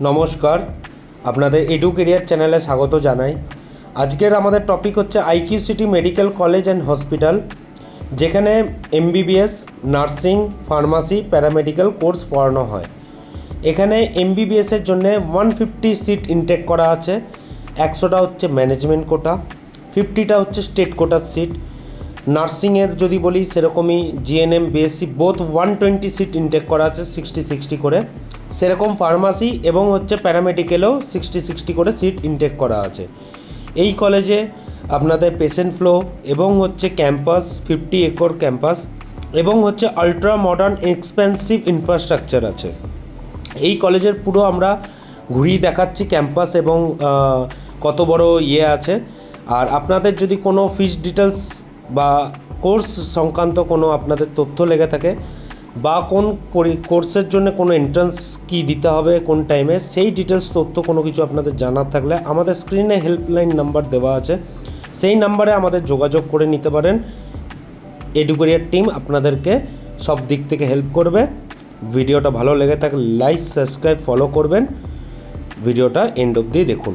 নমস্কার, আপনাদের edu career চ্যানেলে স্বাগত জানাই। আজকের আমাদের টপিক হচ্ছে IQ city medical college and hospital, যেখানে MBBS, nursing, pharmacy, paramedical course পড়ানো হয়। এখানে এমবিবিএসের জন্য 150 সিট ইনটেক করা আছে। 100টা হচ্ছে ম্যানেজমেন্ট কোটা, 50টা হচ্ছে স্টেট কোটার সিট। নার্সিংয়ের যদি বলি সেরকমই GNM, BSc both 120 seat intake করা আছে, 60-60 করে। সেরকম ফার্মাসি এবং হচ্ছে প্যারামেডিক্যালেও 60-60 করে সিট ইনটেক করা আছে। এই কলেজে আপনাদের পেশেন্ট ফ্লো এবং হচ্ছে ক্যাম্পাস 50 একর ক্যাম্পাস এবং হচ্ছে আলট্রা মডার্ন এক্সপেন্সিভ ইনফ্রাস্ট্রাকচার আছে। এই কলেজের পুরো আমরা ঘুরিয়ে দেখাচ্ছি ক্যাম্পাস এবং কত বড় আছে। আর আপনাদের যদি কোনো ফিস ডিটেলস বা কোর্স সংক্রান্ত কোনো আপনাদের তথ্য লেগে থাকে বা কোন কোর্সের জন্য কোনো এন্ট্রান্স কী দিতে হবে কোন টাইমে, সেই ডিটেলস তথ্য কোনো কিছু আপনাদের জানার থাকলে আমাদের স্ক্রিনে হেল্পলাইন নাম্বার দেওয়া আছে, সেই নাম্বারে আমাদের যোগাযোগ করে নিতে পারেন। এডু কেরিয়ার টিম আপনাদেরকে সব দিক থেকে হেল্প করবে। ভিডিওটা ভালো লেগে থাকলে লাইক, সাবস্ক্রাইব, ফলো করবেন। ভিডিওটা এন্ড অবধি দেখুন।